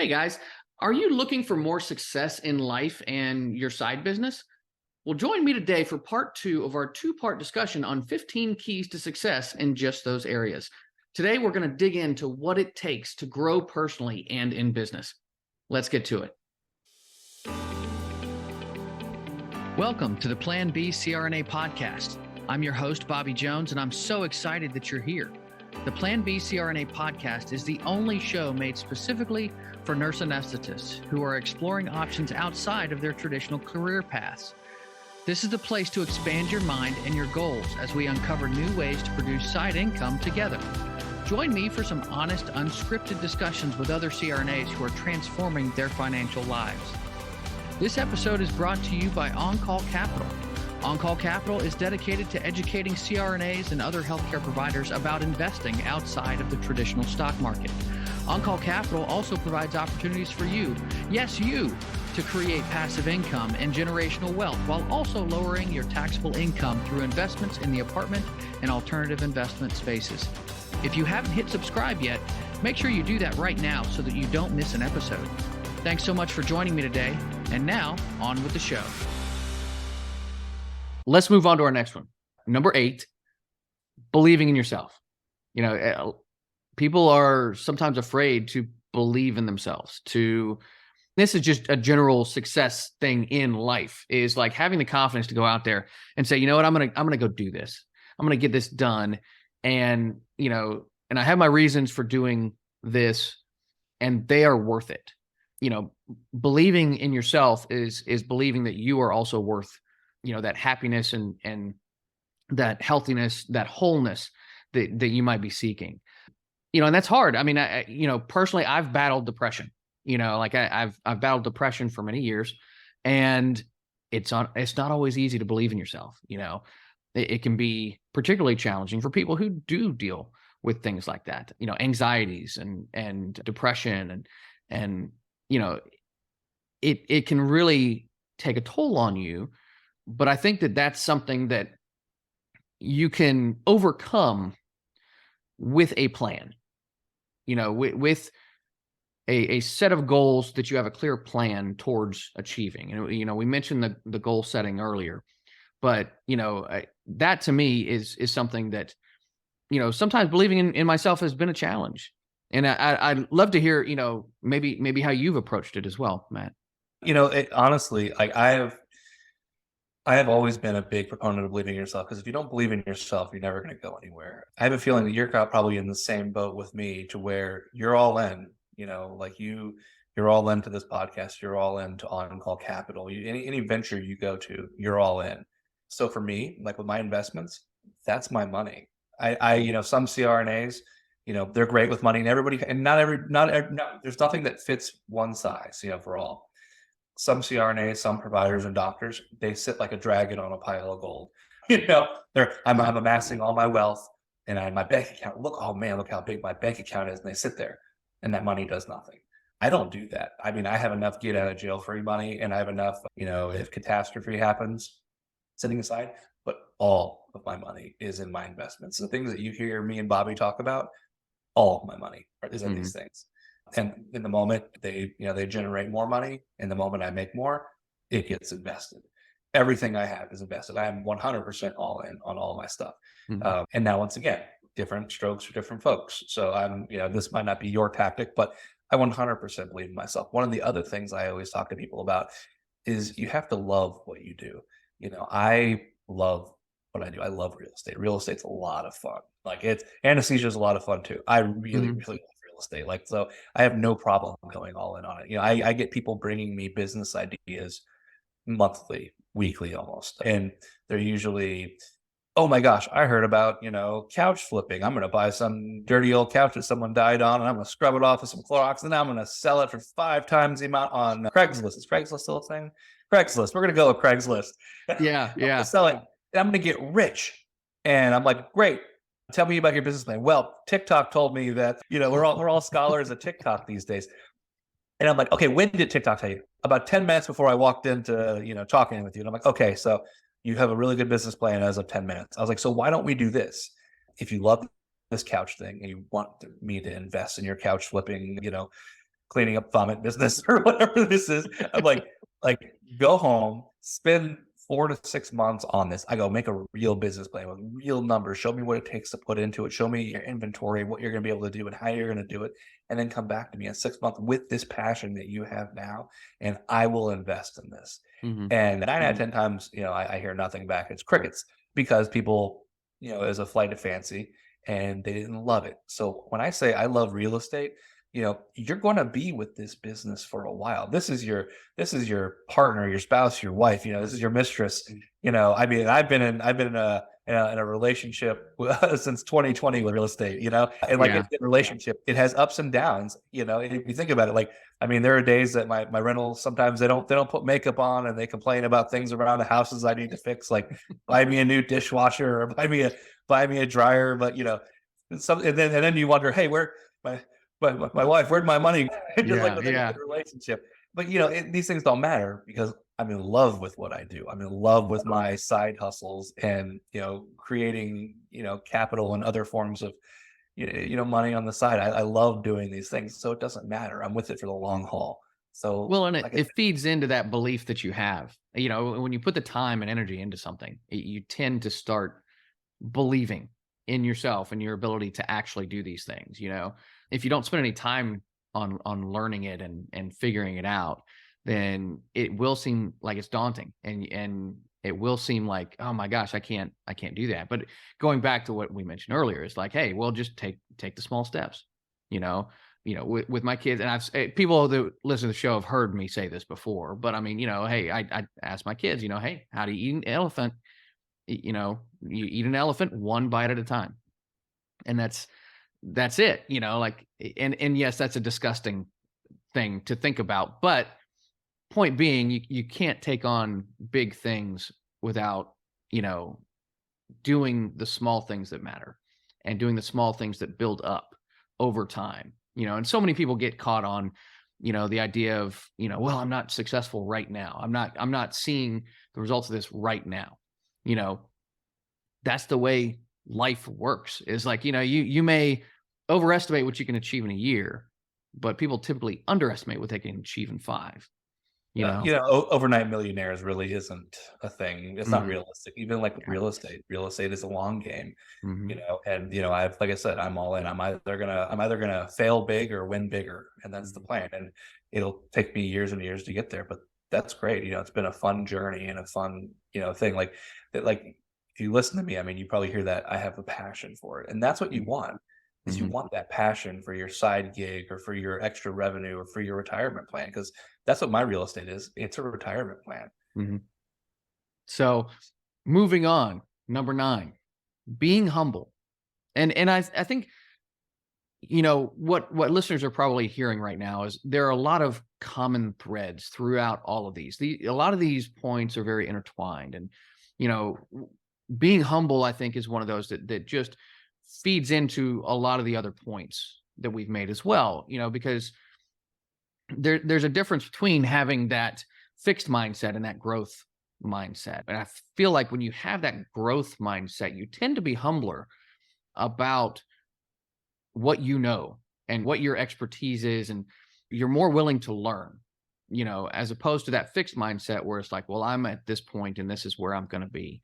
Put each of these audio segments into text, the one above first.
Hey guys, are you looking for more success in life and your side business? Well, join me today for part two of our two-part discussion on 15 keys to success in just those areas. Today, we're going to dig into what it takes to grow personally and in business. Let's get to it. Welcome to the Plan B CRNA podcast. I'm your host, Bobby Jones, and I'm so excited that you're here. The Plan B CRNA podcast is the only show made specifically for nurse anesthetists who are exploring options outside of their traditional career paths. This is the place to expand your mind and your goals as we uncover new ways to produce side income together. Join me for some honest, unscripted discussions with other CRNAs who are transforming their financial lives. This episode is brought to you by On-Call Capital. On-Call Capital is dedicated to educating CRNAs and other healthcare providers about investing outside of the traditional stock market. On-Call Capital also provides opportunities for you, yes, you, to create passive income and generational wealth while also lowering your taxable income through investments in the apartment and alternative investment spaces. If you haven't hit subscribe yet, make sure you do that right now so that you don't miss an episode. Thanks so much for joining me today. And now, on with the show. Let's move on to our next one. Number 8, believing in yourself. People are sometimes afraid to believe in themselves. This is just a general success thing in life, is like having the confidence to go out there and say, you know what, I'm gonna go do this. I'm gonna get this done. And I have my reasons for doing this, and they are worth it. Believing in yourself is believing that you are also worth that happiness and that healthiness, that wholeness that you might be seeking. And that's hard. I mean, personally, I've battled depression. I've battled depression for many years, and it's not always easy to believe in yourself. It can be particularly challenging for people who do deal with things like that. Anxieties and depression and it can really take a toll on you. But I think that that's something that you can overcome with a plan, with a set of goals that you have a clear plan towards achieving. And, we mentioned the goal setting earlier, but, that to me is something that, sometimes believing in myself has been a challenge. And I'd love to hear, maybe how you've approached it as well, Matt. Honestly, like I have always been a big proponent of believing in yourself, because if you don't believe in yourself, you're never going to go anywhere. I have a feeling that you're probably in the same boat with me, to where you're all in, like you're all into this podcast, you're all into On-Call Capital, any venture you go to, you're all in. So for me, like with my investments, that's my money. Some CRNAs, they're great with money, and everybody, and no, there's nothing that fits one size, for all. Some CRNAs, some providers and doctors, they sit like a dragon on a pile of gold. I'm amassing all my wealth, and my bank account, look how big my bank account is. And they sit there, and that money does nothing. I don't do that. I mean, I have enough get out of jail free money, and I have enough, if catastrophe happens, sitting aside. But all of my money is in my investments. The things that you hear me and Bobby talk about, all of my money is in these things. And in the moment they generate more money, in the moment I make more, it gets invested. Everything I have is invested. I am 100% all in on all my stuff. Mm-hmm. And now, once again, different strokes for different folks. So I'm, this might not be your tactic, but I 100% believe in myself. One of the other things I always talk to people about is you have to love what you do. I love what I do. I love real estate. Real estate's a lot of fun. Like anesthesia is a lot of fun too. I really, really love real estate. Like, so I have no problem going all in on it. I get people bringing me business ideas monthly, weekly almost. And they're usually, oh my gosh, I heard about, couch flipping. I'm going to buy some dirty old couch that someone died on, and I'm going to scrub it off with some Clorox, and then I'm going to sell it for 5 times the amount on Craigslist. Is Craigslist still a thing? Craigslist. We're going to go with Craigslist. Yeah. Selling. And I'm going to get rich. And I'm like, great. Tell me about your business plan. Well, TikTok told me that, we're all scholars of TikTok these days. And I'm like, okay, when did TikTok tell you? About 10 minutes before I walked into, talking with you. And I'm like, okay, so you have a really good business plan as of 10 minutes. I was like, so why don't we do this? If you love this couch thing and you want me to invest in your couch flipping, cleaning up vomit business or whatever this is. I'm like go home, spend 4 to 6 months on this. I go make a real business plan with real numbers. Show me what it takes to put into it. Show me your inventory, what you're going to be able to do, and how you're going to do it. And then come back to me in 6 months with this passion that you have now, and I will invest in this. Mm-hmm. And 9 out of 10 times, I hear nothing back. It's crickets because people, it was a flight of fancy and they didn't love it. So when I say I love real estate, you're going to be with this business for a while. This is your partner, your spouse, your wife, this is your mistress. I mean, I've been in a relationship since 2020 with real estate, and like Yeah. it's a relationship, it has ups and downs, if you think about it, like, I mean, there are days that my rentals, sometimes they don't put makeup on and they complain about things around the houses I need to fix, like buy me a new dishwasher or buy me a dryer. But and then you wonder, hey, where my wife, where'd my money go? Just like Yeah. with any Yeah. good relationship. But these things don't matter because I'm in love with what I do. I'm in love with my side hustles and creating capital and other forms of money on the side. I love doing these things, so it doesn't matter. I'm with it for the long haul. So Well, and it, like I it feeds into that belief that you have. When you put the time and energy into something, you tend to start believing in yourself and your ability to actually do these things. If you don't spend any time on learning it and figuring it out, then it will seem like it's daunting, and it will seem like, oh my gosh, I can't do that. But going back to what we mentioned earlier, it's like, hey, well, just take the small steps. You know, with my kids, and people that listen to the show have heard me say this before, but I mean, hey, I ask my kids, hey, how do you eat an elephant? You eat an elephant one bite at a time, and that's it. Like, and yes, that's a disgusting thing to think about, but point being, you can't take on big things without you know doing the small things that matter and doing the small things that build up over time. And so many people get caught on the idea of, well, I'm not successful right now, I'm not seeing the results of this right now. you know that's the way life works. Is like, you may overestimate what you can achieve in a year, but people typically underestimate what they can achieve in 5. you know overnight millionaires really isn't a thing. It's not Mhm. realistic. Even like with Yeah. real estate is a long game. Mhm. And I've, like I said, I'm all in. I'm either gonna fail big or win bigger, and that's the Mhm. plan. And it'll take me years and years to get there, but that's great. It's been a fun journey and a fun thing, like that. Like, if you listen to me, I mean, you probably hear that I have a passion for it, and that's what you want. Is you Mhm. want that passion for your side gig or for your extra revenue or for your retirement plan, because that's what my real estate is. It's a retirement plan. Mhm. So, moving on, number 9, being humble. And I think what listeners are probably hearing right now is there are a lot of common threads throughout all of these. A lot of these points are very intertwined, and you know being humble, I think, is one of those that just feeds into a lot of the other points that we've made as well. Because there's a difference between having that fixed mindset and that growth mindset. And I feel like when you have that growth mindset, you tend to be humbler about what and what your expertise is, and you're more willing to learn, as opposed to that fixed mindset where it's like, well, I'm at this point and this is where I'm going to be.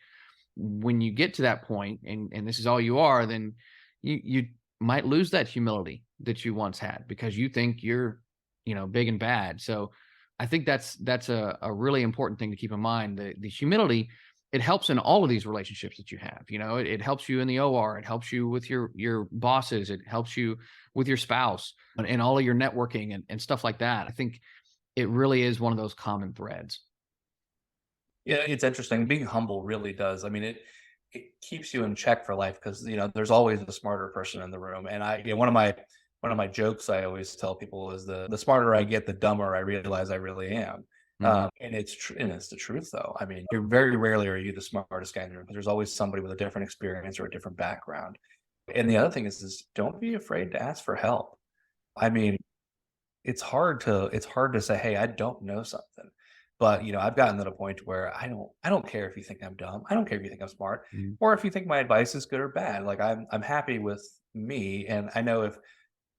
When you get to that point and this is all you are, then you might lose that humility that you once had because you think you're big and bad. So I think that's a really important thing to keep in mind. The humility, it helps in all of these relationships that you have. It helps you in the OR, it helps you with your bosses, it helps you with your spouse, and all of your networking and stuff like that. I think it really is one of those common threads. Yeah, it's interesting. Being humble really does. I mean, it keeps you in check for life because there's always a smarter person in the room. And one of my jokes I always tell people is the smarter I get, the dumber I realize I really am. Mhm. And it's the truth though. I mean, you're very rarely are you the smartest guy in the room because there's always somebody with a different experience or a different background. And the other thing is don't be afraid to ask for help. I mean, it's hard to say, "Hey, I don't know something." But, I've gotten to the point where I don't care if you think I'm dumb. I don't care if you think I'm smart, Mhm. or if you think my advice is good or bad. Like, I'm happy with me, and I know if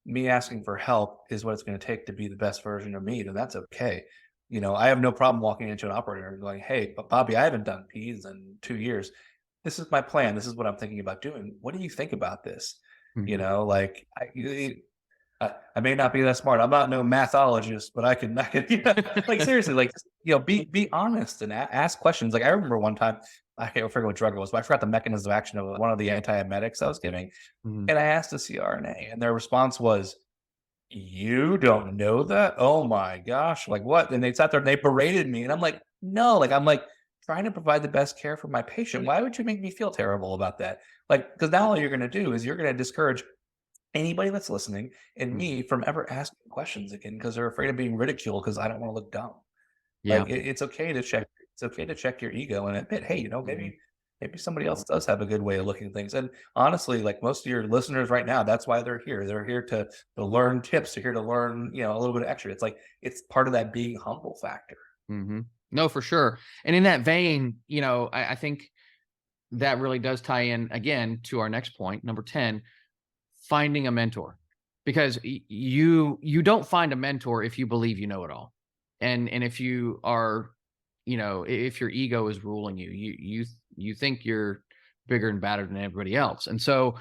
me asking for help is what it's going to take to be the best version of me, then that's okay. I have no problem walking into an operator and going, "Hey, but Bobby, I haven't done P's in 2 years. This is my plan. This is what I'm thinking about doing. What do you think about this?" Mhm. Like I may not be that smart. I'm not no mathologist, but I can, like seriously, like be honest and ask questions. Like I remember one time, I can't forget what drug it was, but I forgot the mechanism of action of one of the antiemetics I was giving, Mhm. and I asked the CRNA, and their response was, "You don't know that? Oh my gosh, like what?" And they sat there and they berated me, and I'm like, "No, like I'm like trying to provide the best care for my patient. Why would you make me feel terrible about that? Like, because now all you're going to do is you're going to discourage anybody that's listening and Mhm. me from ever asking questions again because they're afraid of being ridiculed because I don't want to look dumb." Yeah. Like it's okay to check. It's okay to check your ego and admit, hey, Mhm. maybe somebody else does have a good way of looking at things. And honestly, like most of your listeners right now, that's why they're here. They're here to learn tips. They're here to learn, a little bit of extra. It's like it's part of that being humble factor. Mhm. No, for sure. And in that vein, I think that really does tie in again to our next point, number 10, finding a mentor. Because you don't find a mentor if you believe you know it all. And if you are, if your ego is ruling you, you think you're bigger and badder than everybody else. And so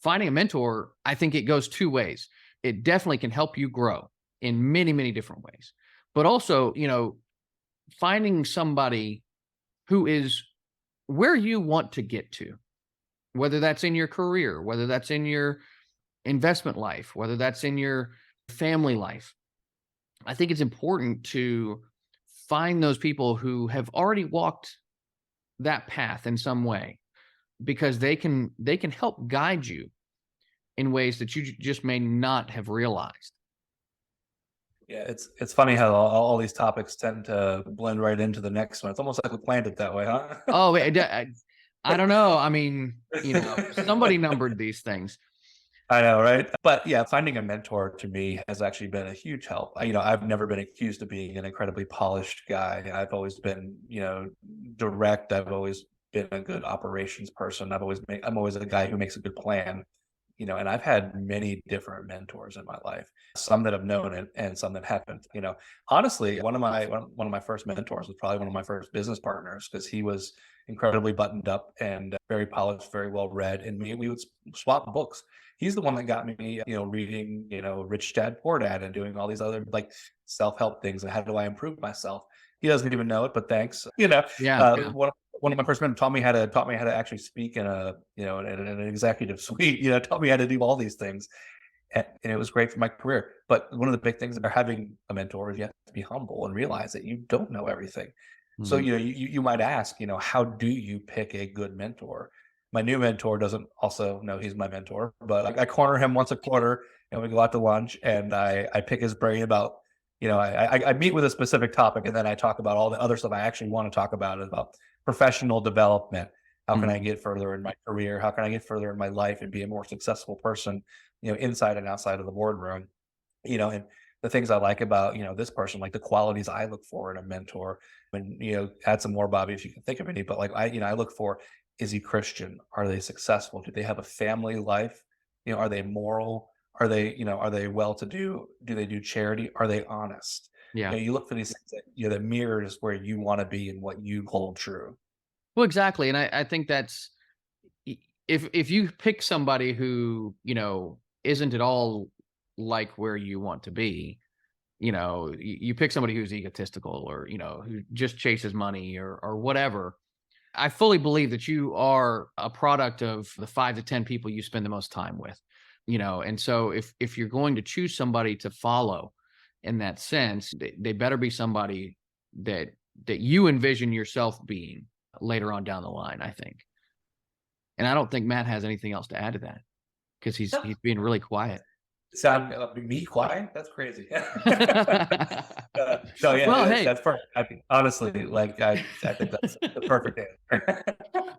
finding a mentor, I think it goes two ways. It definitely can help you grow in many, many different ways. But also, finding somebody who is where you want to get to, whether that's in your career, whether that's in your investment life, whether that's in your family life. I think it's important to find those people who have already walked that path in some way because they can help guide you in ways that you just may not have realized. Yeah, it's funny how all these topics tend to blend right into the next one. It's almost like we planned it that way, huh? Oh, I don't know. I mean, somebody numbered these things. I know, right? But yeah, finding a mentor to me has actually been a huge help. I've never been accused of being an incredibly polished guy. I've always been, direct. I've always been a good operations person. I'm always a guy who makes a good plan. And I've had many different mentors in my life, some that have known it and some that haven't. Honestly, one of my first mentors was probably one of my first business partners because he was incredibly buttoned up and very polished, very well read, and we would swap books. He's the one that got me, reading, Rich Dad Poor Dad and doing all these other like self-help things and how do I improve myself. He doesn't even know it, but thanks. Yeah, yeah. One of my first men taught me how to actually speak in a in an executive suite. Taught me how to do all these things, and it was great for my career. But one of the big things about having a mentor is you have to be humble and realize that you don't know everything. So Mhm. you might ask, how do you pick a good mentor? My new mentor doesn't also know he's my mentor, but I corner him once a quarter, and we go out to lunch, and I pick his brain about. I meet with a specific topic, and then I talk about all the other stuff I actually want to talk about professional development. How can I Mhm. get further in my career? How can I get further in my life and be a more successful person, inside and outside of the boardroom? And the things I like about, this person, like the qualities I look for in a mentor, and, add some more, Bobby, if you can think of any, but like I look for, is he Christian? Are they successful? Do they have a family life? Are they moral? Are they well to do? Do they do charity? Are they honest? Yeah. You look for these things that, that mirrors where you want to be and what you hold true. Well, exactly. And I think that's i- if you pick somebody who, isn't at all like where you want to be, you pick somebody who's egotistical or, who just chases money or whatever. I fully believe that you are a product of the 5 to 10 people you spend the most time with, and so if you're going to choose somebody to follow in that sense, they better be somebody that that you envision yourself being later on down the line, I think. And I don't think Matt has anything else to add to that because he's being really quiet. Sound me quiet? That's crazy. No, yeah, Well, hey, that's perfect. I mean, honestly, like I think that's the perfect answer.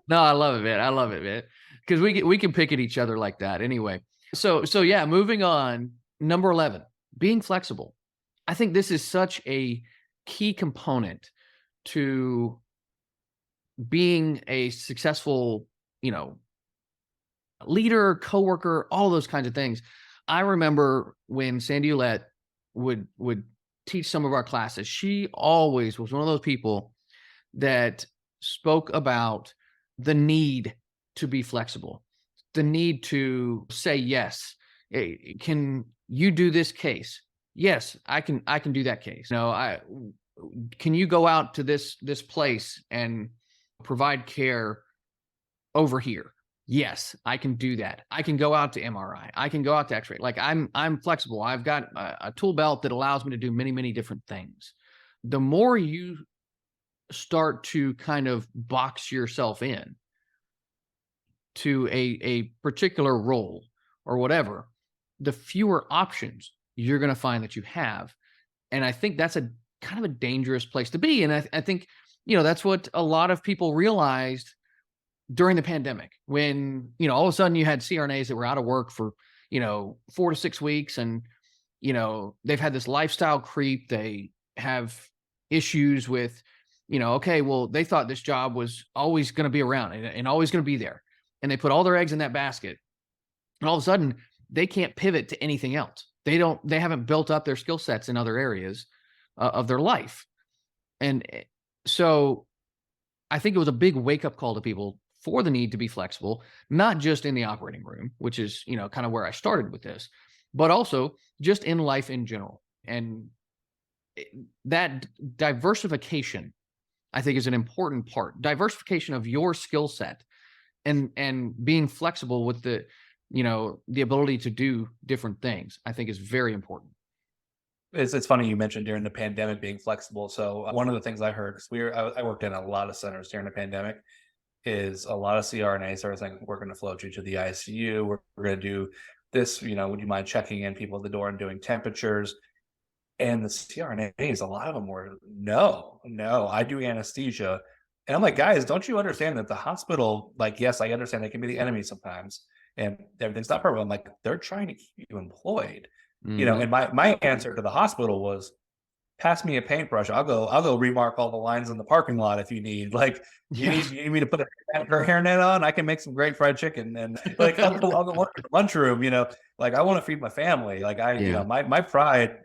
no, I love it, man. I love it, man. Because we can pick at each other like that anyway. So yeah, moving on. Number 11, being flexible. I think this is such a key component to being a successful, you know, leader, coworker, all those kinds of things. I remember when Sandy Ulette would teach some of our classes, she always was one of those people that spoke about the need to be flexible, the need to say yes. Can you do this case? Yes, I can do that case. No, I can you go out to this place and provide care over here? Yes, I can do that. I can go out to MRI. I can go out to X-ray. Like I'm flexible. I've got a tool belt that allows me to do many, many different things. The more you start to kind of box yourself in to a particular role or whatever, the fewer options you're going to find that you have. And I think that's a kind of a dangerous place to be. And I think, that's what a lot of people realized during the pandemic when, all of a sudden you had CRNAs that were out of work for, 4 to 6 weeks. And, they've had this lifestyle creep. They have issues with, okay, well, they thought this job was always going to be around and always going to be there. And they put all their eggs in that basket. And all of a sudden they can't pivot to anything else. They haven't built up their skill sets in other areas of their life. And so I think it was a big wake up call to people for the need to be flexible, not just in the operating room, which is, kind of where I started with this, but also just in life in general. And that diversification, I think, is an important part. Diversification of your skill set and being flexible with the ability to do different things, I think is very important. It's funny you mentioned during the pandemic being flexible. So one of the things I heard, because I worked in a lot of centers during the pandemic, is a lot of CRNAs are saying, we're going to float you to the ICU. We're going to do this, would you mind checking in people at the door and doing temperatures? And the CRNAs, a lot of them were, no, I do anesthesia. And I'm like, guys, don't you understand that the hospital, like, yes, I understand they can be the enemy sometimes and everything's not perfect. I'm like, they're trying to keep you employed. And my answer to the hospital was, pass me a paintbrush. I'll go remark all the lines in the parking lot if you need. Like, you need me to put her hairnet on. I can make some great fried chicken, and like I'll go work in the lunchroom. Like I want to feed my family. Like my pride,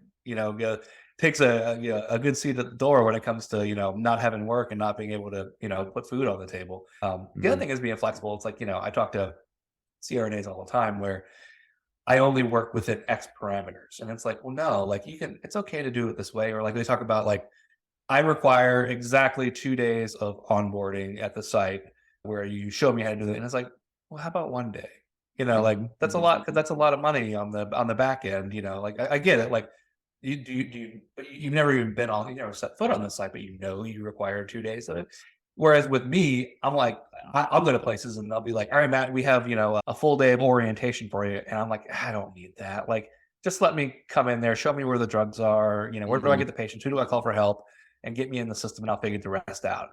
takes a good seat at the door when it comes to not having work and not being able to put food on the table. The other thing is being flexible. It's like I talk to CRNAs all the time where I only work within X parameters. And it's like, well, no, like it's okay to do it this way. Or like they talk about like, I require exactly 2 days of onboarding at the site where you show me how to do it. And it's like, well, how about one day? Like that's a lot, because that's a lot of money on the back end. Like I get it. Like you've never even been on, you never set foot on the site, but you require 2 days of it. Whereas with me, I'm like, I'll go to places and they'll be like, all right, Matt, we have, a full day of orientation for you. And I'm like, I don't need that. Like, just let me come in there, show me where the drugs are, where do I get the patients? Who do I call for help? And get me in the system and I'll figure the rest out.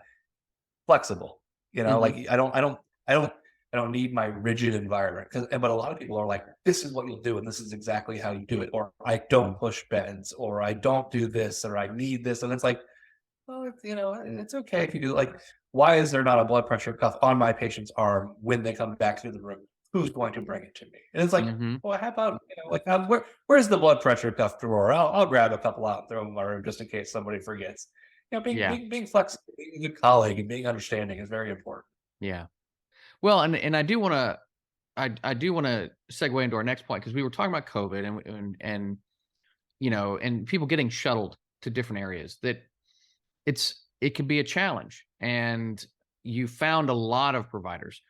Flexible, like I don't need my rigid environment. But a lot of people are like, this is what you'll do. And this is exactly how you do it. Or I don't push beds, or I don't do this, or I need this. And it's like, well, it's okay if you do. Like, why is there not a blood pressure cuff on my patient's arm when they come back to the room? Who's going to bring it to me? And it's like, well, how about where's the blood pressure cuff drawer? I'll grab a couple out and throw them in my room just in case somebody forgets. Being flexible, being a good colleague, and being understanding is very important. Yeah. Well, and I do want to I do want to segue into our next point, because we were talking about COVID and and people getting shuttled to different areas. That it can be a challenge, and you found a lot of providers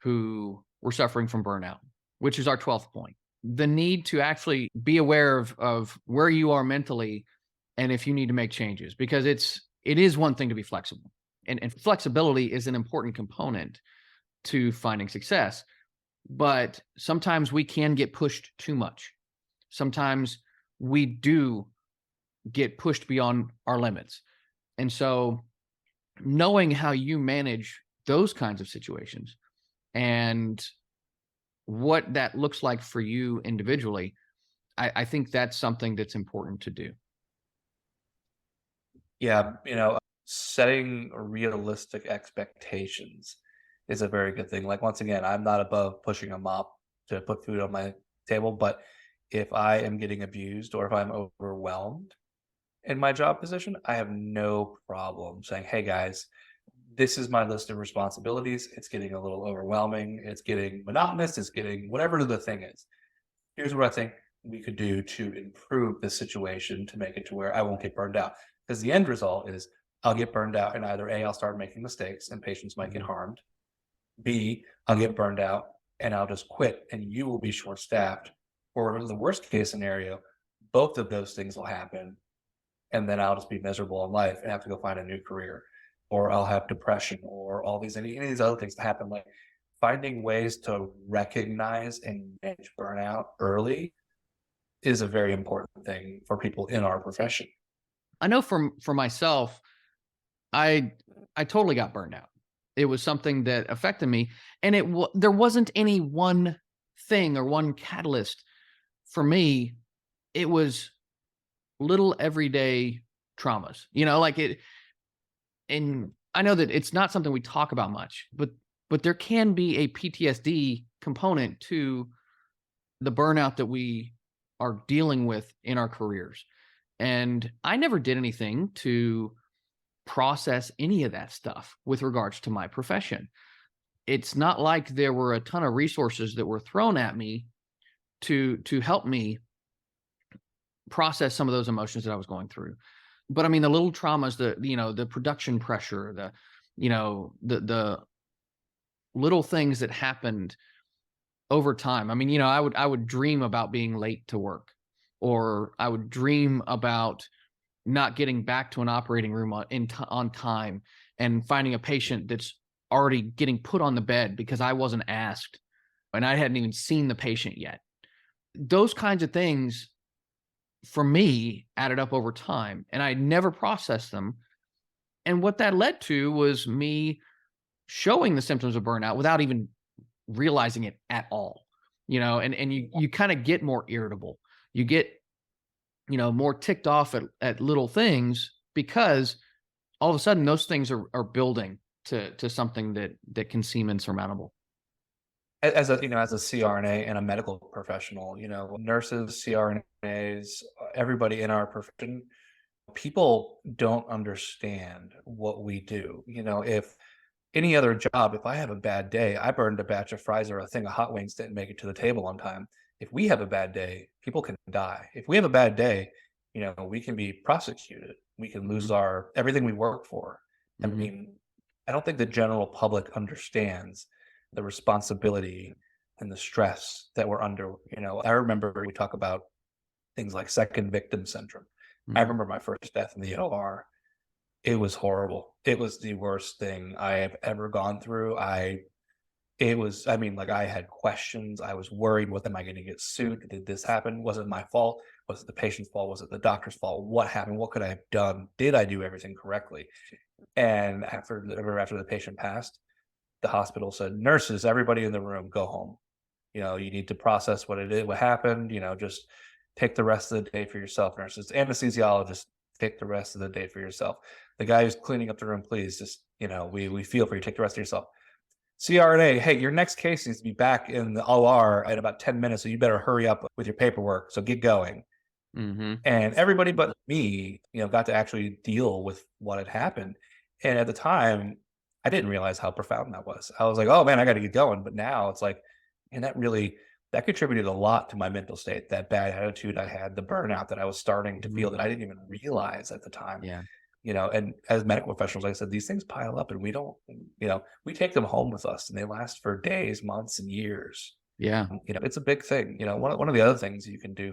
who were suffering from burnout, which is our 12th point. The need to actually be aware of where you are mentally, and if you need to make changes, because it is one thing to be flexible, and flexibility is an important component to finding success. But sometimes we can get pushed too much. Sometimes we do get pushed beyond our limits. And so knowing how you manage those kinds of situations and what that looks like for you individually, I think that's something that's important to do. Yeah, setting realistic expectations is a very good thing. Like, once again, I'm not above pushing a mop to put food on my table, but if I am getting abused or if I'm overwhelmed in my job position, I have no problem saying, hey guys, this is my list of responsibilities. It's getting a little overwhelming. It's getting monotonous. It's getting whatever the thing is. Here's what I think we could do to improve the situation to make it to where I won't get burned out. Because the end result is I'll get burned out and either A, I'll start making mistakes and patients might get harmed. B, I'll get burned out and I'll just quit and you will be short staffed. Or in the worst case scenario, both of those things will happen. And then I'll just be miserable in life and have to go find a new career, or I'll have depression or all these, any of these other things that happen. Like finding ways to recognize and manage burnout early is a very important thing for people in our profession. I know for myself, I totally got burned out. It was something that affected me, and there wasn't any one thing or one catalyst for me. It was little everyday traumas, like it. And I know that it's not something we talk about much, but there can be a PTSD component to the burnout that we are dealing with in our careers. And I never did anything to process any of that stuff with regards to my profession. It's not like there were a ton of resources that were thrown at me to help me process some of those emotions that I was going through. But I mean, the little traumas, the production pressure, the little things that happened over time. I mean, I would dream about being late to work, or I would dream about not getting back to an operating room on time and finding a patient that's already getting put on the bed because I wasn't asked and I hadn't even seen the patient yet. Those kinds of things for me added up over time, and I never processed them. And what that led to was me showing the symptoms of burnout without even realizing it at all. And you kind of get more irritable. You get, more ticked off at little things because all of a sudden those things are building to something that can seem insurmountable. As a CRNA and a medical professional, nurses, CRNAs, everybody in our profession, people don't understand what we do. If any other job, if I have a bad day, I burned a batch of fries or a thing of hot wings, didn't make it to the table on time. If we have a bad day, people can die. If we have a bad day, we can be prosecuted. We can lose our everything we work for. I mean, I don't think the general public understands the responsibility and the stress that we're under. I remember we talk about things like second victim syndrome. I remember my first death in the OR. It was horrible. It was the worst thing I have ever gone through. I had questions. I was worried, am I going to get sued? Did this happen? Was it my fault? Was it the patient's fault? Was it the doctor's fault? What happened? What could I have done? Did I do everything correctly? And after the patient passed, the hospital said, nurses, everybody in the room, go home. You need to process what it is, what happened, just take the rest of the day for yourself. Nurses, anesthesiologists, take the rest of the day for yourself. The guy who's cleaning up the room, please just, we feel for you, take the rest of yourself. CRNA, hey, your next case needs to be back in the OR in about 10 minutes, so you better hurry up with your paperwork. So get going. And everybody but me, got to actually deal with what had happened. And at the time, I didn't realize how profound that was. I was like, oh man, I got to get going. But now it's like, and that contributed a lot to my mental state, that bad attitude I had, the burnout that I was starting to feel that I didn't even realize at the time. Yeah. And as medical professionals, like I said, these things pile up and we don't, we take them home with us and they last for days, months, and years. Yeah. It's a big thing. One of the other things you can do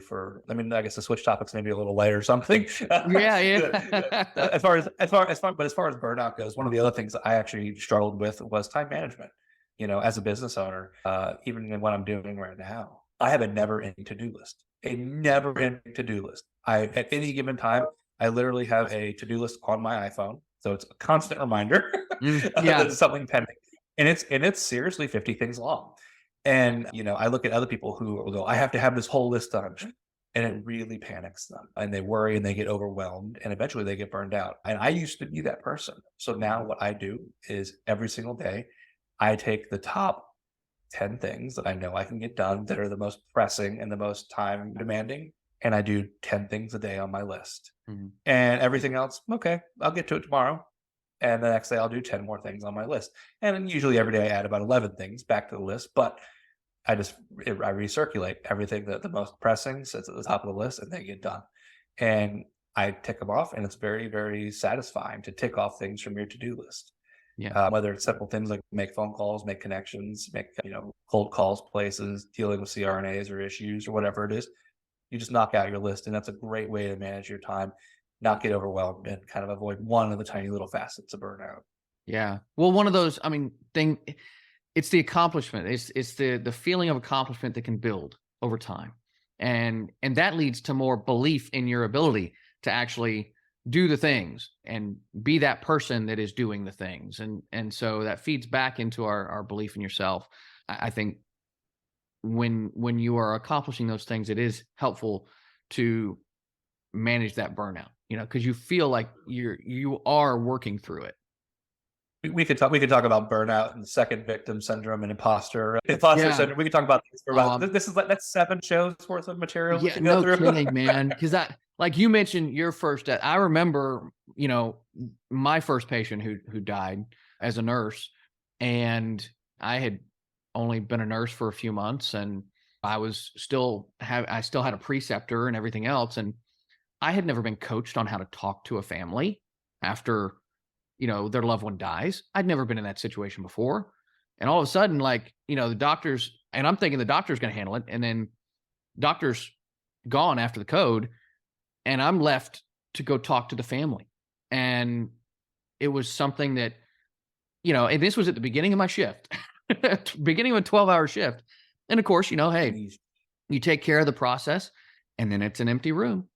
I guess the switch topics maybe a little lighter or something. Yeah. As far as burnout goes, one of the other things that I actually struggled with was time management. As a business owner, even in what I'm doing right now, I have a never-ending to-do list. At any given time, I literally have a to-do list on my iPhone, so it's a constant reminder that there's something pending, and it's seriously 50 things long. And I look at other people who will go, I have to have this whole list done, and it really panics them, and they worry and they get overwhelmed, and eventually they get burned out. And I used to be that person. So now what I do is every single day, I take the top 10 things that I know I can get done that are the most pressing and the most time demanding. And I do 10 things a day on my list. Mhm. And everything else, okay, I'll get to it tomorrow. And the next day I'll do 10 more things on my list. And then usually every day I add about 11 things back to the list. But I recirculate everything that the most pressing sits at the top of the list and they get done. And I tick them off, and it's very, very satisfying to tick off things from your to-do list. Yeah. Whether it's simple things like make phone calls, make connections, make cold calls, places, dealing with CRNAs or issues or whatever it is, you just knock out your list, and that's a great way to manage your time, not get overwhelmed, and kind of avoid one of the tiny little facets of burnout. Yeah. Well, one of those, it's the accomplishment. It's the feeling of accomplishment that can build over time. And that leads to more belief in your ability to actually do the things and be that person that is doing the things. And so that feeds back into our belief in yourself. I think when you are accomplishing those things, it is helpful to manage that burnout, because you feel like you are working through it. We could talk about burnout and second victim syndrome and imposter Yeah. syndrome. We could talk about this for about Um, this is like that's 7 shows worth of material we yeah, could go no through. kidding, man. Because like you mentioned your first death. I remember, my first patient who died as a nurse, and I had only been a nurse for a few months, and I still had a preceptor and everything else, and I had never been coached on how to talk to a family after, their loved one dies. I'd never been in that situation before. And all of a sudden, like, the doctors, and I'm thinking the doctor's going to handle it. And then doctor's gone after the code, and I'm left to go talk to the family. And it was something that, and this was at the beginning of my shift, beginning of a 12-hour shift. And of course, hey, you take care of the process, and then it's an empty room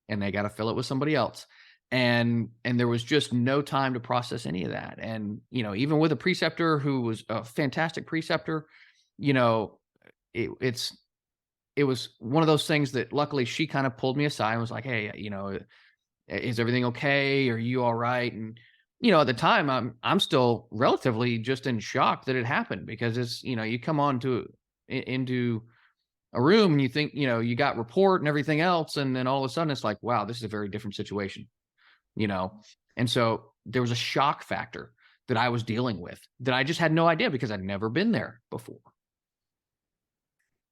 and they got to fill it with somebody else. And there was just no time to process any of that. And, even with a preceptor who was a fantastic preceptor, you know, it's it was one of those things that luckily she kind of pulled me aside and was like, "Hey, is everything okay? Are you all right?" And at the time, I'm still relatively just in shock that it happened, because it's you come on to into a room and you think you got report and everything else, and then all of a sudden it's like, wow, this is a very different situation. you know? And so there was a shock factor that I was dealing with that I just had no idea because I'd never been there before.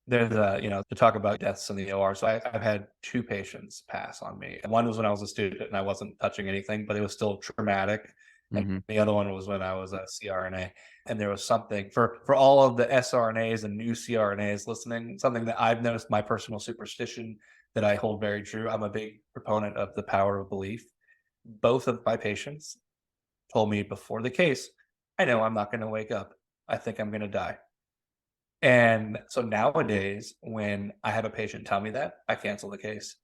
There's to talk about deaths in the OR. So I've had 2 patients pass on me. One was when I was a student and I wasn't touching anything, but it was still traumatic. And Hmm. the other one was when I was a CRNA. And there was something for all of the SRNAs and new CRNAs listening, something that I've noticed, my personal superstition that I hold very true. I'm a big proponent of the power of belief. Both of my patients told me before the case, I know I'm not going to wake up. I think I'm going to die. And so nowadays, when I have a patient tell me that, I cancel the case.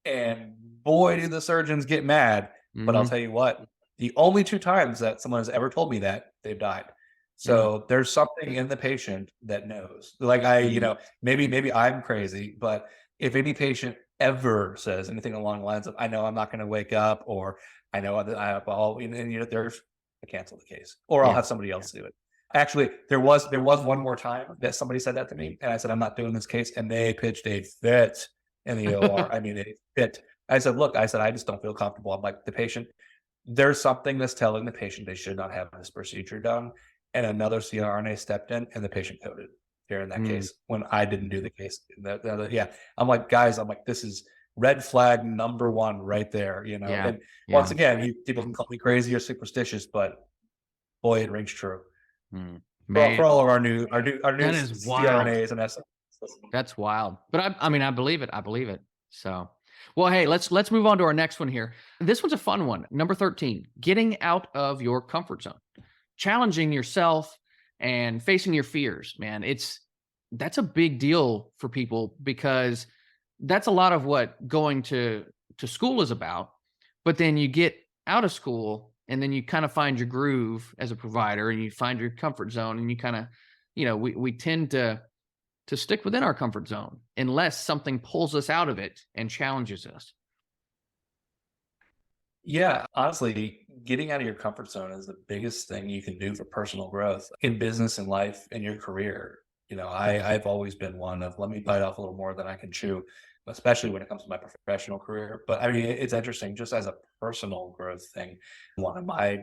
And boy, do the surgeons get mad. But I'll Hmm. tell you what, the only 2 times that someone has ever told me that, they've died. Yeah. So there's something in the patient that knows. Like Mhm. maybe I'm crazy, but if any patient ever says anything along the lines of, I know I'm not going to wake up, or I know that I have all, there's, I cancel the case, or I'll Yeah. have somebody else do it. Actually, there was one more time that somebody said that to me, and I said, "I'm not doing this case," and they pitched a fit in the OR. I mean, a fit. I said, "Look," I said, "I just don't feel comfortable." I'm like, "The patient, there's something that's telling the patient they should not have this procedure done." And another CRNA stepped in, and the patient coded here in that Mm. case when I didn't do the case. Yeah, I'm like, guys, I'm like, this is red flag number one right there. Yeah. And once Yeah. again, people can call me crazy or superstitious, but boy, it rings true. Mm. For Man, all of our new that is wild. CRNAs and S. That's wild. But I mean, I believe it. I believe it. So, well, hey, let's move on to our next one here. This one's a fun one. Number 13, getting out of your comfort zone, challenging yourself and facing your fears, man. That's a big deal for people, because that's a lot of what going to school is about. But then you get out of school and then you kind of find your groove as a provider and you find your comfort zone, and you kind of, we tend to stick within our comfort zone unless something pulls us out of it and challenges us. Yeah, honestly, getting out of your comfort zone is the biggest thing you can do for personal growth in business and life in your career. I've always been one of let me bite off a little more than I can chew, especially when it comes to my professional career. But I mean, it's interesting just as a personal growth thing. One of my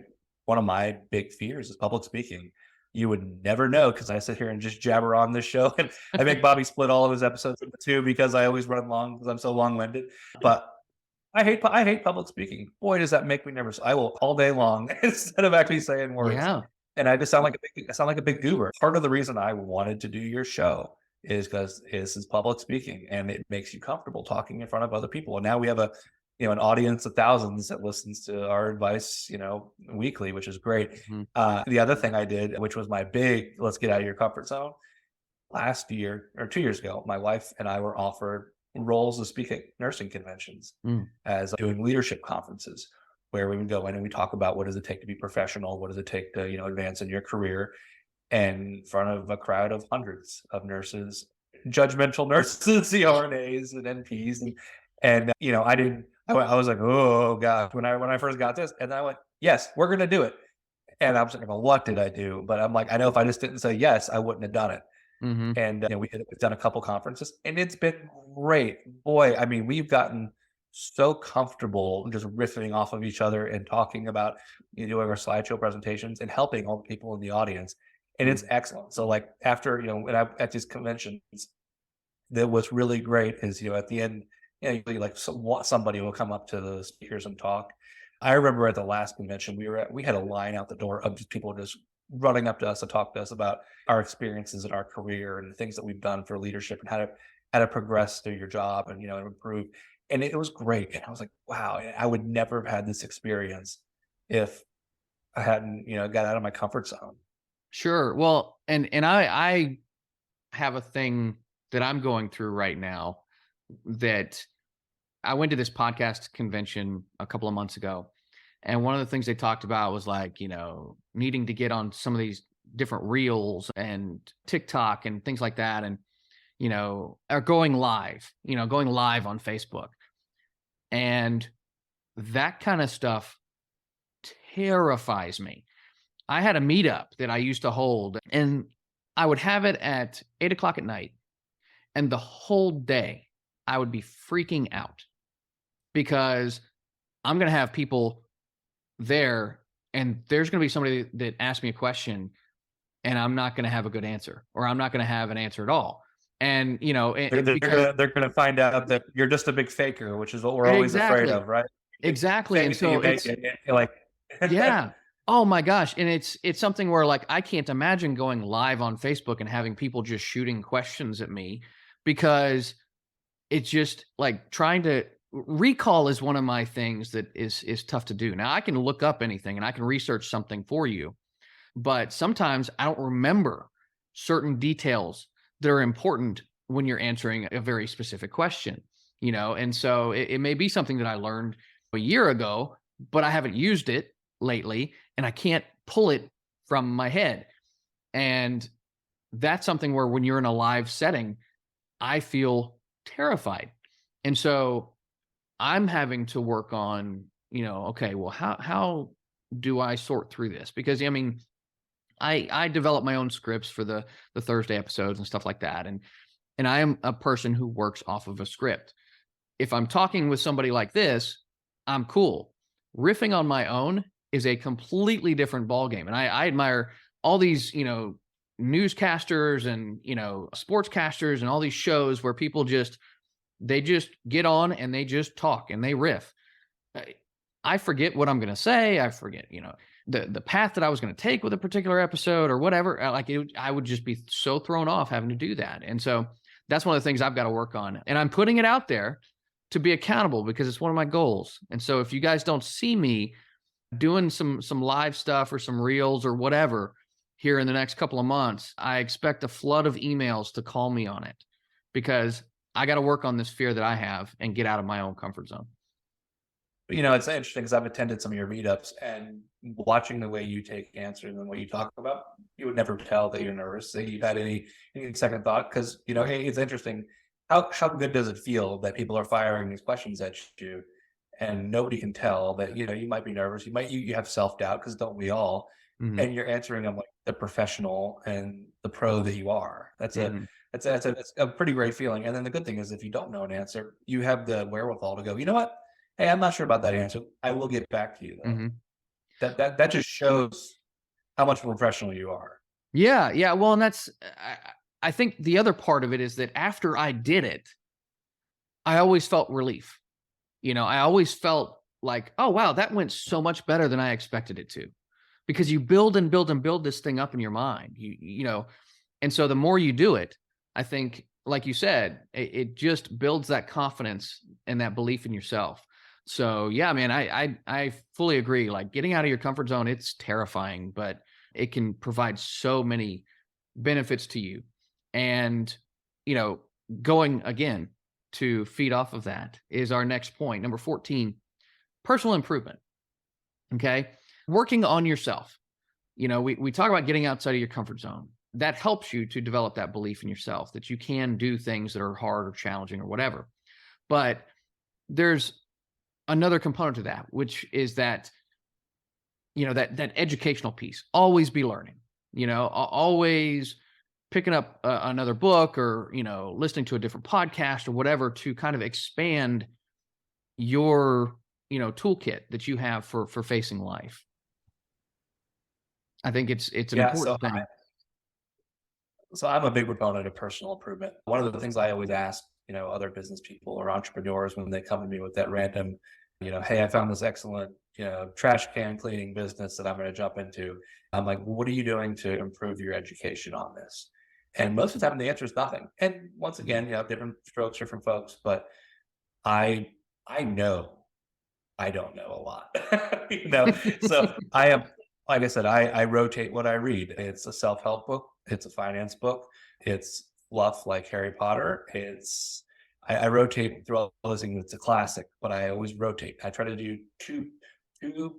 one of my big fears is public speaking. You would never know because I sit here and just jabber on this show, and I make Bobby split all of his episodes into two because I always run long because I'm so long winded. But I hate public speaking. Boy, does that make me nervous. I will all day long instead of actually saying words. Yeah. And I just sound like I sound like a big goober. Part of the reason I wanted to do your show is because this is public speaking and it makes you comfortable talking in front of other people. And now we have an audience of thousands that listens to our advice, weekly, which is great. Mhm. The other thing I did, which was my big let's get out of your comfort zone, last year or 2 years ago, my wife and I were offered roles to speak at nursing conventions Mm. as doing leadership conferences where we would go in and we talk about what does it take to be professional, what does it take to advance in your career, and in front of a crowd of hundreds of nurses, judgmental nurses, CRNAs and NPs, and I didn't. I was like, oh god, when I first got this, and I went, yes, we're gonna do it, and I was like, well, what did I do? But I'm like, I know if I just didn't say yes, I wouldn't have done it. Mhm. And we've done a couple conferences, and it's been great. Boy, I mean, we've gotten so comfortable just riffing off of each other and talking about doing our slideshow presentations and helping all the people in the audience, and it's Mm. excellent. So, like after when I at these conventions, that what's really great is at the end, usually like somebody will come up to the speakers and talk. I remember at the last convention we had a line out the door of just people just running up to us to talk to us about our experiences in our career and the things that we've done for leadership and how to progress through your job and improve. And it was great. And I was like, wow, I would never have had this experience if I hadn't got out of my comfort zone. Sure. Well, and I have a thing that I'm going through right now that I went to this podcast convention a couple of months ago. And one of the things they talked about was like, needing to get on some of these different reels and TikTok and things like that. And, are going live on Facebook. And that kind of stuff terrifies me. I had a meetup that I used to hold, and I would have it at 8 o'clock at night. And the whole day I would be freaking out because I'm going to have people there and there's going to be somebody that asks me a question and I'm not going to have a good answer, or I'm not going to have an answer at all. And, They're gonna find out that you're just a big faker, which is what we're always afraid exactly, of, right? exactly. Fake And it till you so make it's, it. And you're like, yeah. Oh my gosh. And it's something where like I can't imagine going live on Facebook and having people just shooting questions at me because it's just like trying to recall is one of my things that is tough to do. Now I can look up anything and I can research something for you, but sometimes I don't remember certain details that are important when you're answering a very specific question, and so it may be something that I learned a year ago, but I haven't used it lately and I can't pull it from my head. And that's something where when you're in a live setting, I feel terrified. And so I'm having to work on, okay, well, how do I sort through this? Because I mean, I develop my own scripts for the Thursday episodes and stuff like that. And I am a person who works off of a script. If I'm talking with somebody like this, I'm cool. Riffing on my own is a completely different ballgame. And I admire all these, newscasters and, sportscasters and all these shows where people they just get on and they just talk and they riff. I forget what I'm going to say. I forget, the path that I was going to take with a particular episode or whatever. I would just be so thrown off having to do that. And so that's one of the things I've got to work on. And I'm putting it out there to be accountable because it's one of my goals. And so if you guys don't see me doing some live stuff or some reels or whatever here in the next couple of months, I expect a flood of emails to call me on it because I got to work on this fear that I have and get out of my own comfort zone. It's interesting because I've attended some of your meetups and watching the way you take answers and what you talk about, you would never tell that you're nervous, that you've had any second thought. Because hey, it's interesting. How good does it feel that people are firing these questions at you, and nobody can tell that you might be nervous, you have self doubt because don't we all? Mhm. and you're answering them like the professional and the pro that you are. Mhm. That's a pretty great feeling. And then the good thing is, if you don't know an answer, you have the wherewithal to go, you know what? Hey, I'm not sure about that answer. I will get back to you though. Mhm. That just shows how much more professional you are. Yeah, yeah. Well, and I think the other part of it is that after I did it, I always felt relief. I always felt like, oh wow, that went so much better than I expected it to. Because you build and build and build this thing up in your mind. And so the more you do it, I think, like you said, it just builds that confidence and that belief in yourself. So yeah, man, I fully agree. Like getting out of your comfort zone, it's terrifying, but it can provide so many benefits to you. And you know, going again to feed off of that is our next point, number 14, personal improvement. Okay, working on yourself. We talk about getting outside of your comfort zone. That helps you to develop that belief in yourself that you can do things that are hard or challenging or whatever. But there's another component to that, which is that, that educational piece. Always be learning, always picking up another book or, listening to a different podcast or whatever to kind of expand your, toolkit that you have for facing life. I think it's an Yeah. So important thing. So I'm a big proponent of personal improvement. One of the things I always ask, other business people or entrepreneurs when they come to me with that random, hey, I found this excellent, trash can cleaning business that I'm going to jump into. I'm like, what are you doing to improve your education on this? And most of the time the answer is nothing. And once again, different strokes for different folks, but I I know I don't know a lot. So I am, like I said, I rotate what I read. It's a self-help book, it's a finance book, it's fluff like Harry Potter. I rotate through all those things. It's a classic, but I always rotate. I try to do two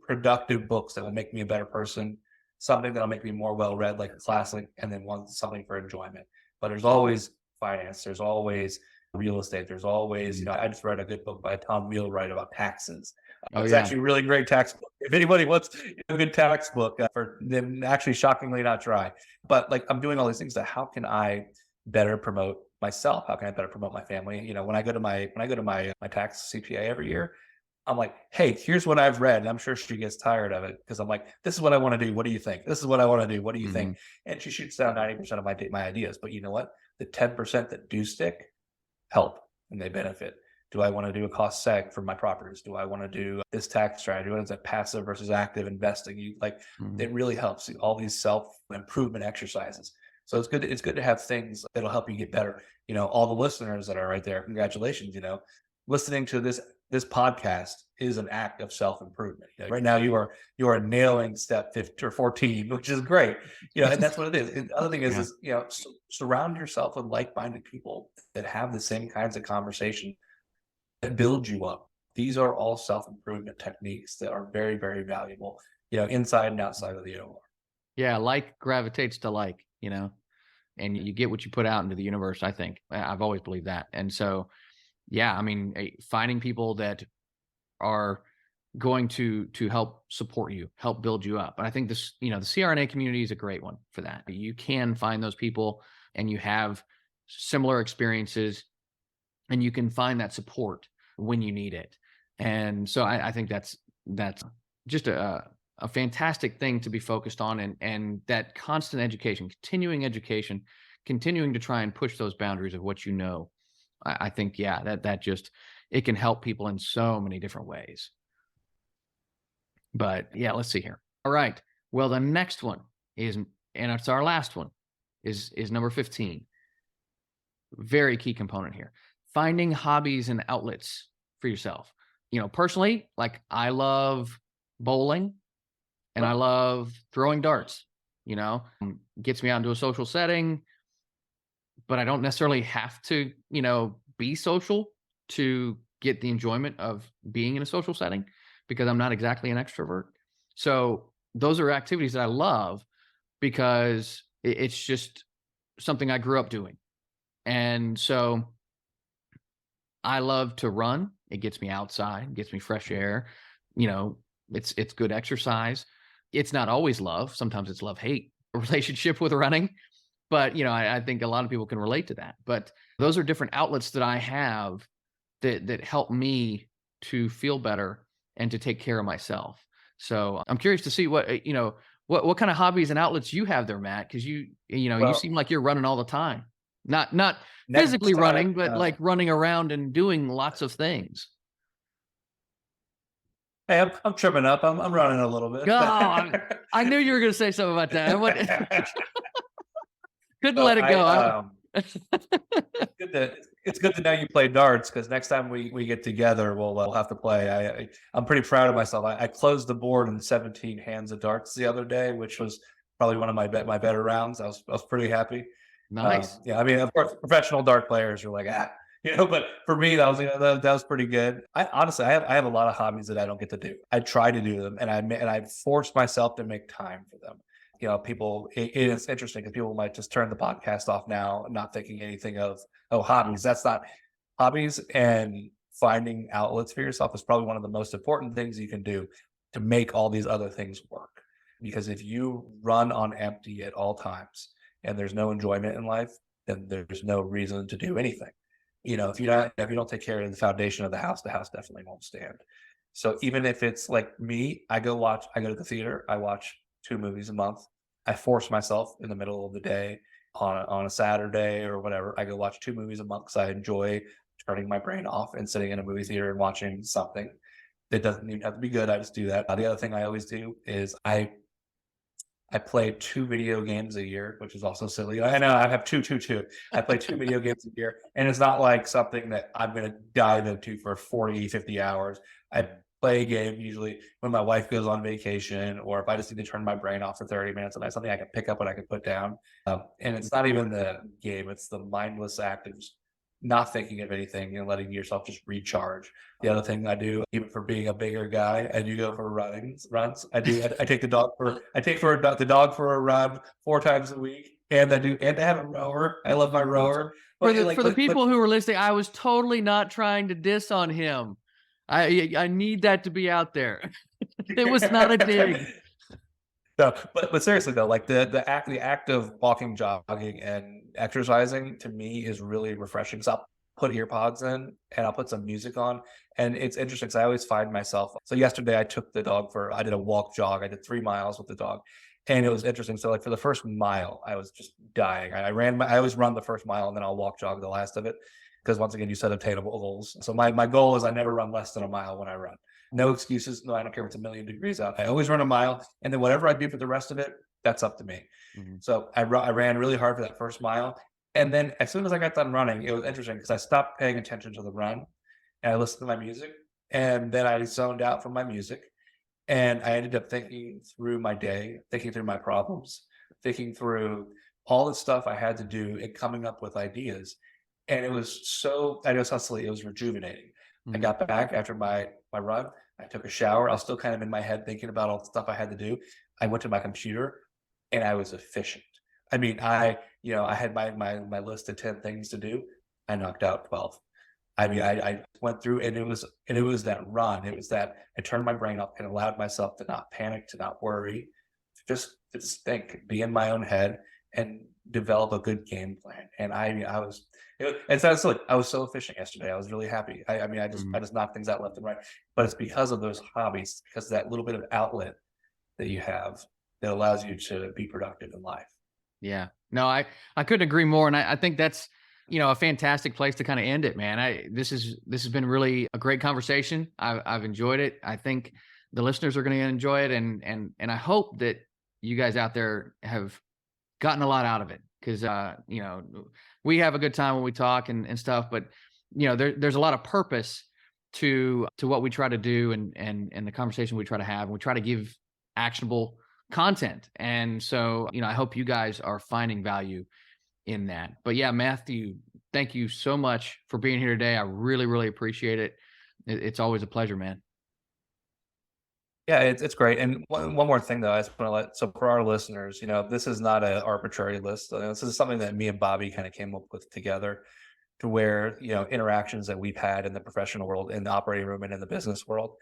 productive books that will make me a better person, something that'll make me more well-read, like a classic, and then one something for enjoyment. But there's always finance, there's always real estate, there's always, I just read a good book by Tom Wheelwright about taxes. Oh It's yeah. actually a really great tax book. If anybody wants a good tax book for them, actually shockingly not try. But like I'm doing all these things that how can I better promote myself? How can I better promote my family? When I go to my tax CPA every year, I'm like, hey, here's what I've read. And I'm sure she gets tired of it because I'm like, this is what I want to do. What do you think? This is what I want to do. What do you think? Mhm. And she shoots down 90% of my ideas. But you know what? The 10% that do stick help and they benefit. Do I want to do a cost seg for my properties? Do I want to do this tax strategy? What is that passive versus active investing? Mhm. It really helps all these self improvement exercises. So it's good to have things that'll help you get better. All the listeners that are right there, congratulations. Listening to this podcast is an act of self improvement. Right now you are nailing step 15 or 14, which is great. And that's what it is. And the other thing is, Yeah. surround yourself with like minded people that have the same kinds of conversation that build you up. These are all self improvement techniques that are very, very valuable, inside and outside of the OR. Yeah, like gravitates to like, and you get what you put out into the universe, I think. I've always believed that. And so, yeah, I mean, finding people that are going to help support you, help build you up. And I think the CRNA community is a great one for that. You can find those people and you have similar experiences and you can find that support when you need it. And so I think that's just a fantastic thing to be focused on, and that constant education, continuing education, continuing to try and push those boundaries of what you know. I think yeah, that just it can help people in so many different ways. But yeah, let's see here. All right. Well, the next one is, and it's our last one, is number 15. Very key component here. Finding hobbies and outlets for yourself. Personally, like I love bowling and I love throwing darts, gets me out into a social setting, but I don't necessarily have to, be social to get the enjoyment of being in a social setting because I'm not exactly an extrovert. So those are activities that I love because it's just something I grew up doing. And so I love to run. It gets me outside, gets me fresh air. You know, it's good exercise. It's not always love. Sometimes it's love-hate relationship with running. But, I think a lot of people can relate to that. But those are different outlets that I have that help me to feel better and to take care of myself. So I'm curious to see what kind of hobbies and outlets you have there, Matt, because you Well, seem like you're running all the time. Not next physically time, running, but like running around and doing lots of things. hey, I'm trimming up. I'm running a little bit. God, I knew you were going to say something about that. Couldn't So let it go. good to it's good to know you play darts, because next time we get together, we'll have to play. I'm pretty proud of myself. I closed the board in 17 hands of darts the other day, which was probably one of my better rounds. I was pretty happy. Nice. Yeah, I mean, of course, professional dart players are like, but for me, that was pretty good. I honestly, I have a lot of hobbies that I don't get to do. I try to do them, and I force myself to make time for them. People, it's interesting because people might just turn the podcast off now, not thinking anything of, oh, hobbies. That's not hobbies, and finding outlets for yourself is probably one of the most important things you can do to make all these other things work. Because if you run on empty at all times and there's no enjoyment in life, then there's no reason to do anything. If you don't take care of the foundation of the house definitely won't stand. So even if it's like me, I go to the theater, I watch 2 movies a month. I force myself in the middle of the day on a Saturday or whatever. I go watch 2 movies a month because I enjoy turning my brain off and sitting in a movie theater and watching something. It doesn't even have to be good. I just do that. The other thing I always do is I play 2 video games a year, which is also silly. I know I have two. I play 2 video games a year, and it's not like something that I'm going to dive into for 40, 50 hours. I play a game usually when my wife goes on vacation, or if I just need to turn my brain off for 30 minutes, and that's something I can pick up and I can put down. And it's not even the game, it's the mindless act of just not thinking of anything and letting yourself just recharge. The other thing I do, even for being a bigger guy, I do go for runs. I take the dog for a run 4 times a week, and I have a rower. I love my rower. For But the like, for the people who are listening, I was totally not trying to diss on him. I need that to be out there. It was not a dig. No, but seriously though, like the act of walking, jogging, and exercising to me is really refreshing. So I'll put earpods in and I'll put some music on, and it's interesting because I always find myself. So yesterday I did a walk jog. I did 3 miles with the dog, and it was interesting. So like for the first mile, I was just dying. I always run the first mile and then I'll walk jog the last of it, because once again, you set obtainable goals. So my goal is I never run less than a mile when I run. No excuses. No, I don't care if it's a million degrees out. I always run a mile, and then whatever I do for the rest of it, that's up to me. Mhm. So I ran really hard for that first mile, and then as soon as I got done running, it was interesting because I stopped paying attention to the run, and I listened to my music, and then I zoned out from my music, and I ended up thinking through my day, thinking through my problems, thinking through all the stuff I had to do, and coming up with ideas. And it was so, I know it sounds silly, it was rejuvenating. I Mhm. got back after my run. I took a shower. I was still kind of in my head thinking about all the stuff I had to do. I went to my computer and I was efficient. I mean, I had my list of 10 things to do. I knocked out 12. I mean, I went through, and it was that run. It was that I turned my brain off and allowed myself to not panic, to not worry, to just think, be in my own head, and develop a good game plan. And I was it sounds silly. I was so efficient yesterday. I was really happy. I mean, I Mhm. just knocked things out left and right. But it's because of those hobbies, because of that little bit of outlet that you have that allows you to be productive in life. Yeah. No, I couldn't agree more, and I think that's, a fantastic place to kinda end it, man. This has been really a great conversation. I've enjoyed it. I think the listeners are gonna enjoy it, and I hope that you guys out there have gotten a lot out of it, 'cause, we have a good time when we talk and stuff, but, there's a lot of purpose to what we try to do, and the conversation we try to have, and we try to give actionable content. And so, I hope you guys are finding value in that. But yeah, Matthew, thank you so much for being here today. I really, really appreciate it. It's always a pleasure, man. Yeah, it's great. And one more thing though, I just want to so for our listeners, this is not an arbitrary list. This is something that me and Bobby kind of came up with together, to where interactions that we've had in the professional world, in the operating room, and in the business world.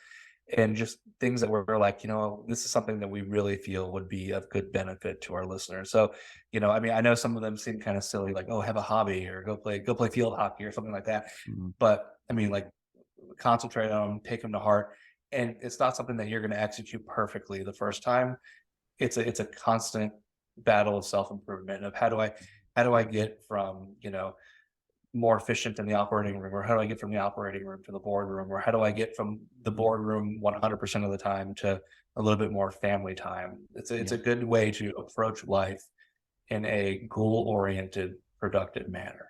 and just things that we're like, this is something that we really feel would be of good benefit to our listeners. So, I mean, I know some of them seem kind of silly, like, oh, have a hobby or go play field hockey or something like that. Mhm. But I mean, like, concentrate on them, take them to heart. And it's not something that you're going to execute perfectly the first time. It's a constant battle of self-improvement of how do I get from, more efficient in the operating room, or how do I get from the operating room to the boardroom, or how do I get from the boardroom 100% of the time to a little bit more family time. It's Yeah. a good way to approach life in a goal-oriented, productive manner.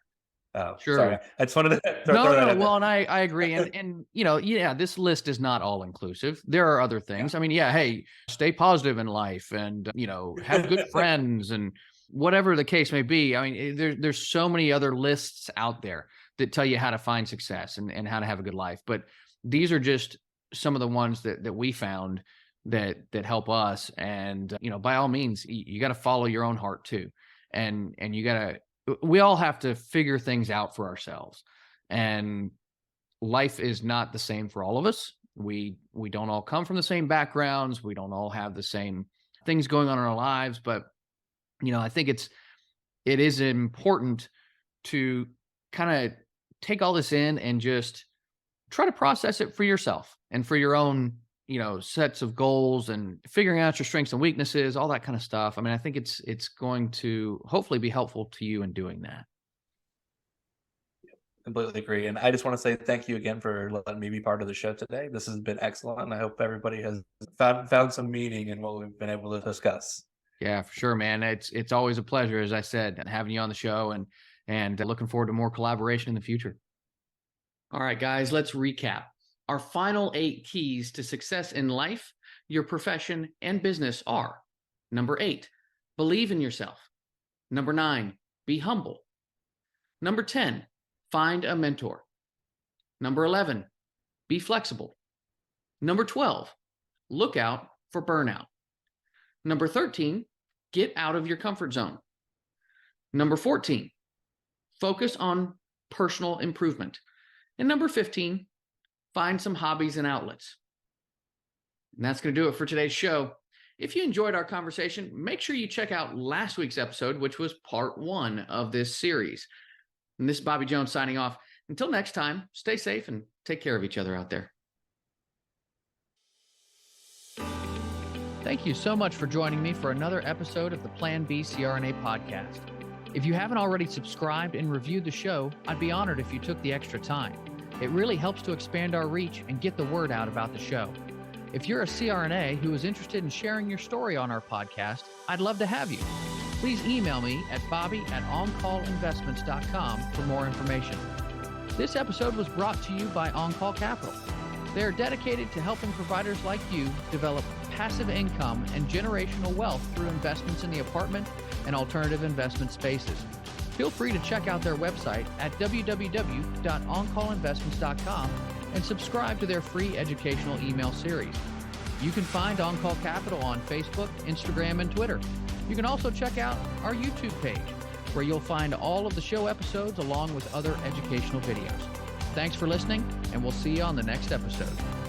Sorry, Sure. I just wanted to throw No, that no. in Well, and there. I agree. And yeah, this list is not all inclusive. There are other things. I mean, yeah, hey, stay positive in life and, have good Yeah. friends and whatever the case may be. I mean, there's so many other lists out there that tell you how to find success and how to have a good life. But these are just some of the ones that we found that help us. And, by all means, you got to follow your own heart too. And we all have to figure things out for ourselves. And life is not the same for all of us. We don't all come from the same backgrounds. We don't all have the same things going on in our lives. But I think it is important to kind of take all this in and just try to process it for yourself and for your own sets of goals and figuring out your strengths and weaknesses, all that kind of stuff. I mean, I think it's going to hopefully be helpful to you in doing that. Completely agree. And I just want to say thank you again for letting me be part of the show today. This has been excellent. And I hope everybody has found some meaning in what we've been able to discuss. Yeah, for sure, man. It's always a pleasure, as I said, having you on the show and looking forward to more collaboration in the future. All right, guys, let's recap. Our final 8 keys to success in life, your profession, and business are: number 8, believe in yourself. Number 9, be humble. Number 10, find a mentor. Number 11, be flexible. Number 12, look out for burnout. Number 13, get out of your comfort zone. Number 14, focus on personal improvement. And number 15, find some hobbies and outlets. And that's going to do it for today's show. If you enjoyed our conversation, make sure you check out last week's episode, which was part 1 of this series. And this is Bobby Jones signing off. Until next time, stay safe and take care of each other out there. Thank you so much for joining me for another episode of the Plan B CRNA podcast. If you haven't already subscribed and reviewed the show, I'd be honored if you took the extra time. It really helps to expand our reach and get the word out about the show. If you're a CRNA who is interested in sharing your story on our podcast, I'd love to have you. Please email me at bobby@oncallinvestments.com for more information. This episode was brought to you by On-Call Capital. They are dedicated to helping providers like you develop passive income and generational wealth through investments in the apartment and alternative investment spaces. Feel free to check out their website at www.oncallinvestments.com and subscribe to their free educational email series. You can find On-Call Capital on Facebook, Instagram, and Twitter. You can also check out our YouTube page, where you'll find all of the show episodes along with other educational videos. Thanks for listening, and we'll see you on the next episode.